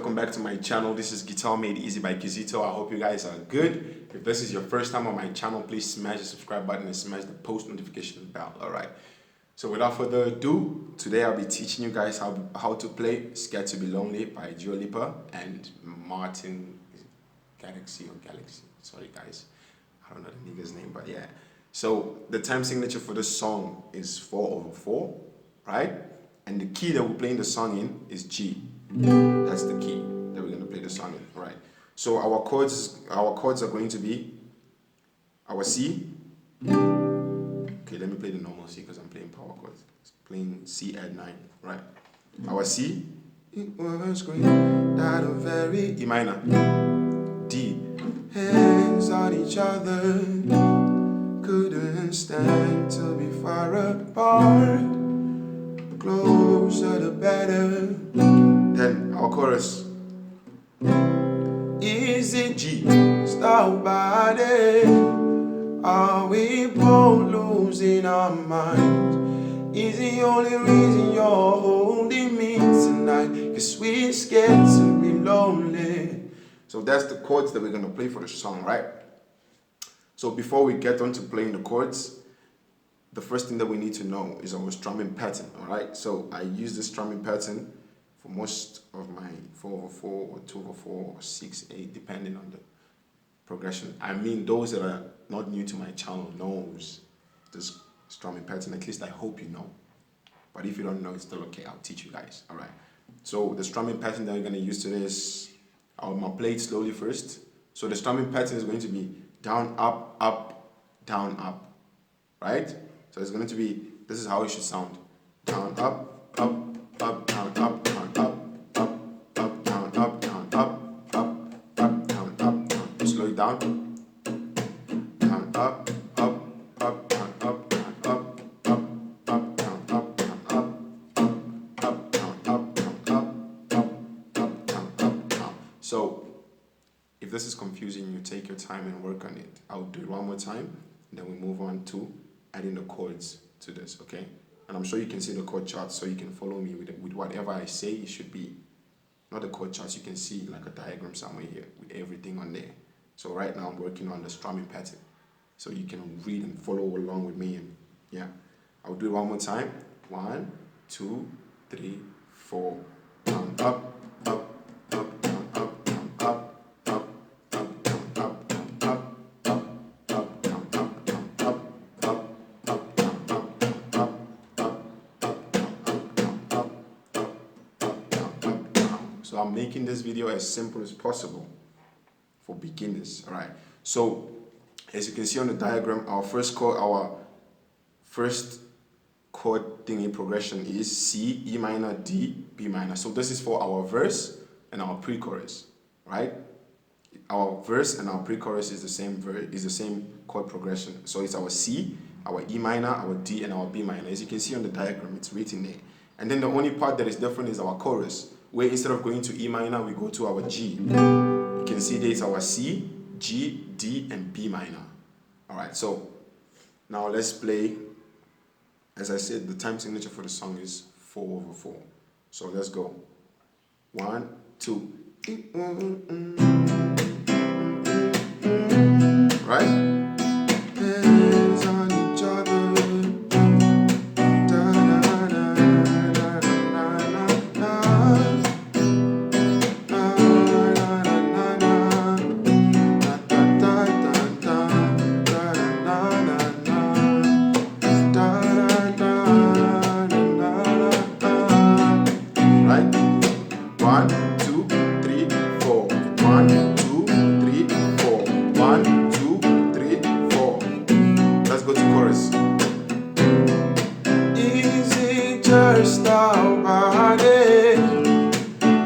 welcome back to my channel. This is Guitar Made Easy by Kizito. I hope you guys are good. If this is your first time on my channel, please smash the subscribe button and smash the post notification bell. Alright, so without further ado, today I'll be teaching you guys how to play Scared to Be Lonely by Lipa and Martin Garrix or Galaxy. Sorry guys, I don't know the nigga's name, but yeah. So the time signature for this song is 4/4, right? And the key that we're playing the song in is G. That's the key that we're going to play the song in, right? So our chords are going to be our C. Okay, let me play the normal C because I'm playing power chords. Playing C add 9, right? Our C. It was great that a very E minor. D. Hands on each other, couldn't stand to be far apart. Closer the better. Then our chorus. Easy G, stop body. Are we both losing our minds? Is the only reason you're holding me tonight? Cause we're scared to be lonely. So that's the chords that we're gonna play for the song, right? So before we get on to playing the chords, the first thing that we need to know is our strumming pattern, alright? So I use the strumming pattern for most of my 4/4 or 2/4 or 6/8, depending on the progression. I mean, those that are not new to my channel knows this strumming pattern. At least I hope you know. But if you don't know, it's still okay. I'll teach you guys, alright? So the strumming pattern that we're going to use today is, I'm going to play it slowly first. So the strumming pattern is going to be down, up, up, down, up, right? So it's going to be, this is how it should sound. Down, up, up, up, down, up, down, up, up, up, down, up, down, up, up, up, down, up, down. Slow it down. Down, up, up, up, down, up, down, up, up, up, down, up, down, up, up, down, up, down, up, up, down, up, down. So if this is confusing you, take your time and work on it. I'll do it one more time, and then we move on to adding the chords to this, okay? And I'm sure you can see the chord charts, so you can follow me with whatever I say. It should be, not the chord charts, you can see like a diagram somewhere here with everything on there. So right now I'm working on the strumming pattern, so you can read and follow along with me. And yeah, I'll do it one more time. 1, 2, 3, 4. Down, up, up, up, down, up, down, up. So I'm making this video as simple as possible for beginners, alright? So as you can see on the diagram, our first chord thingy progression is C, E minor, D, B minor. So this is for our verse and our pre-chorus, right? Our verse and our pre-chorus is the same chord progression. So it's our C, our E minor, our D, and our B minor. As you can see on the diagram, it's written there. And then the only part that is different is our chorus, where instead of going to E minor, we go to our G. You can see there it's our C, G, D, and B minor. Alright, so now let's play. As I said, the time signature for the song is 4/4. So let's go. 1, 2. Right? Hands on each other. Just our body.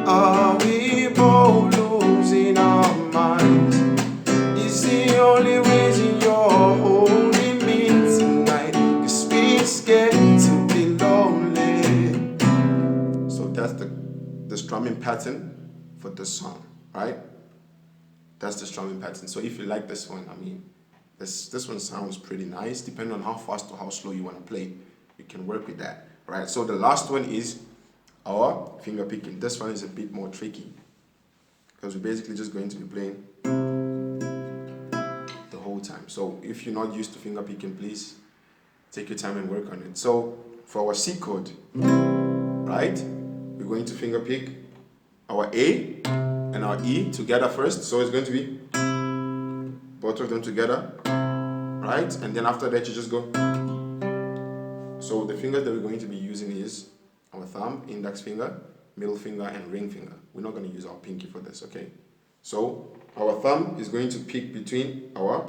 Are we both losing our minds? Is the only reason you're holding me tonight? Cause we're scared to be lonely. So that's the strumming pattern for this song, right? That's the strumming pattern. So if you like this one, I mean, this one sounds pretty nice. Depending on how fast or how slow you want to play, you can work with that. Right, so the last one is our finger picking. This one is a bit more tricky. because we're basically just going to be playing the whole time. So if you're not used to finger picking, please take your time and work on it. So for our C chord, right, we're going to finger pick our A and our E together first. So it's going to be both of them together, right? And then after that you just go. So the fingers that we're going to be using is our thumb, index finger, middle finger, and ring finger. We're not going to use our pinky for this, okay? So our thumb is going to pick between our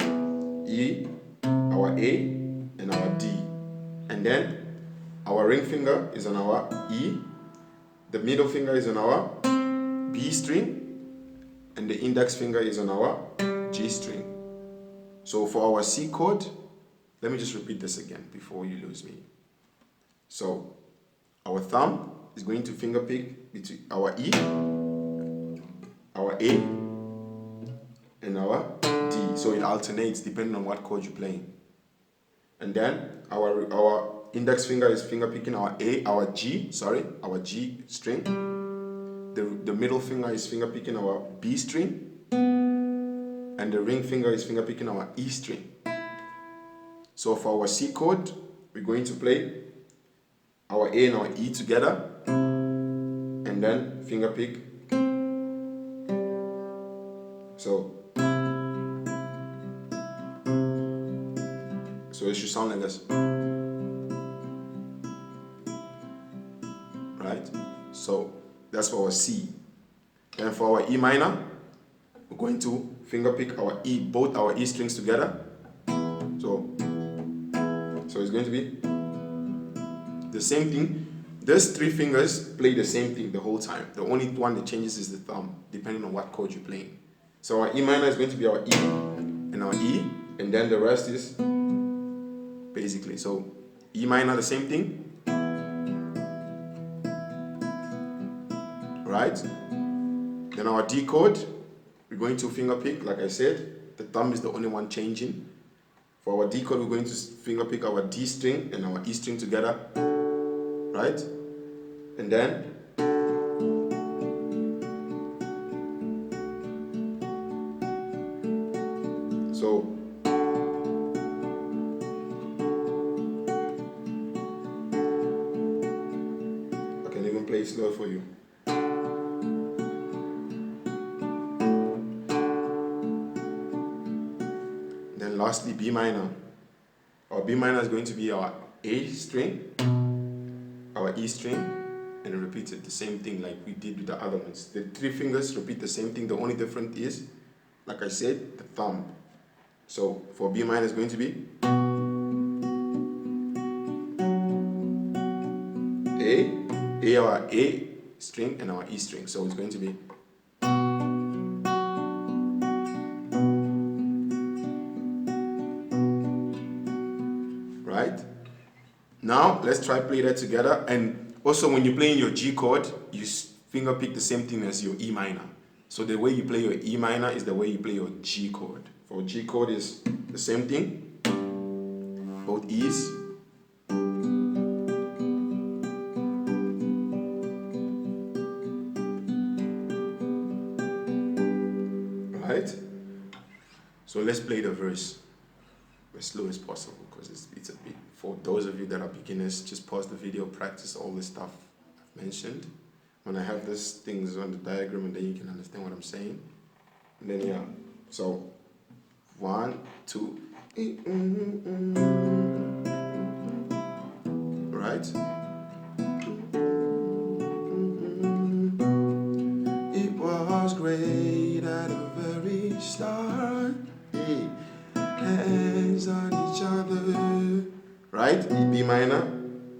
E, our A, and our D. And then our ring finger is on our E, the middle finger is on our B string, and the index finger is on our G string. So for our C chord, let me just repeat this again before you lose me. So our thumb is going to finger pick between our E, our A, and our D. So it alternates depending on what chord you're playing. And then our index finger is finger picking our G string. The middle finger is finger picking our B string. And the ring finger is finger picking our E string. So for our C chord, we're going to play our A and our E together, and then finger pick. So it should sound like this, right? So that's for our C. And for our E minor, we're going to finger pick our E, both our E strings together. So it's going to be the same thing. These three fingers play the same thing the whole time. The only one that changes is the thumb, depending on what chord you're playing. So our E minor is going to be our E and our E, and then the rest is basically. So E minor, the same thing, right? Then our D chord, we're going to finger pick, like I said, the thumb is the only one changing. For our D chord, we're going to finger pick our D string and our E string together, right? And then so I can even play slow for you. Then lastly, B minor. Our B minor is going to be our A string, our E string, and repeat it the same thing like we did with the other ones. The three fingers repeat the same thing. The only difference is, like I said, the thumb. So for B minor is going to be our A string and our E string. So it's going to be right. Now let's try play that together. And also when you're playing your G chord, you finger pick the same thing as your E minor. So the way you play your E minor is the way you play your G chord. For G chord is the same thing, both E's. Right? So let's play the verse as slow as possible, because it's a bit, for those of you that are beginners, just pause the video, practice all the stuff I've mentioned. When I have these things on the diagram, and then you can understand what I'm saying. And then yeah, so 1, 2, right? It was great at the very start. Hey, hands on each other. Right? B minor,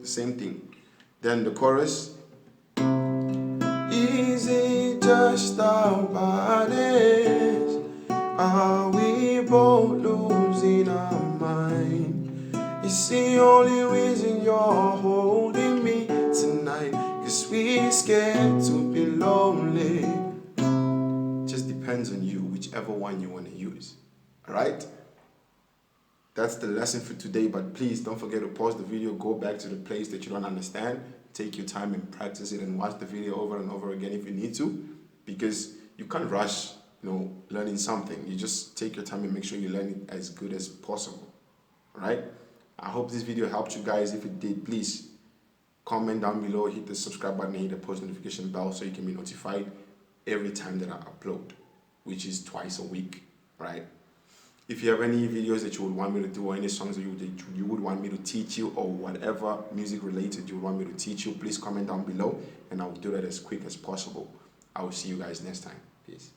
the same thing. Then the chorus. Is it just our bodies? Are we both losing our mind? It's the only reason you're holding me tonight, 'cause we're scared to be lonely. Just depends on you, whichever one you want to use. Alright? That's the lesson for today, but please don't forget to pause the video, go back to the place that you don't understand, take your time and practice it, and watch the video over and over again if you need to, because you can't rush, learning something. You just take your time and make sure you learn it as good as possible. Alright? I hope this video helped you guys. If it did, please comment down below, hit the subscribe button, hit the post notification bell so you can be notified every time that I upload, which is twice a week, right? If you have any videos that you would want me to do, or any songs that you would want me to teach you, or whatever music related you would want me to teach you, please comment down below and I'll do that as quick as possible. I will see you guys next time. Peace.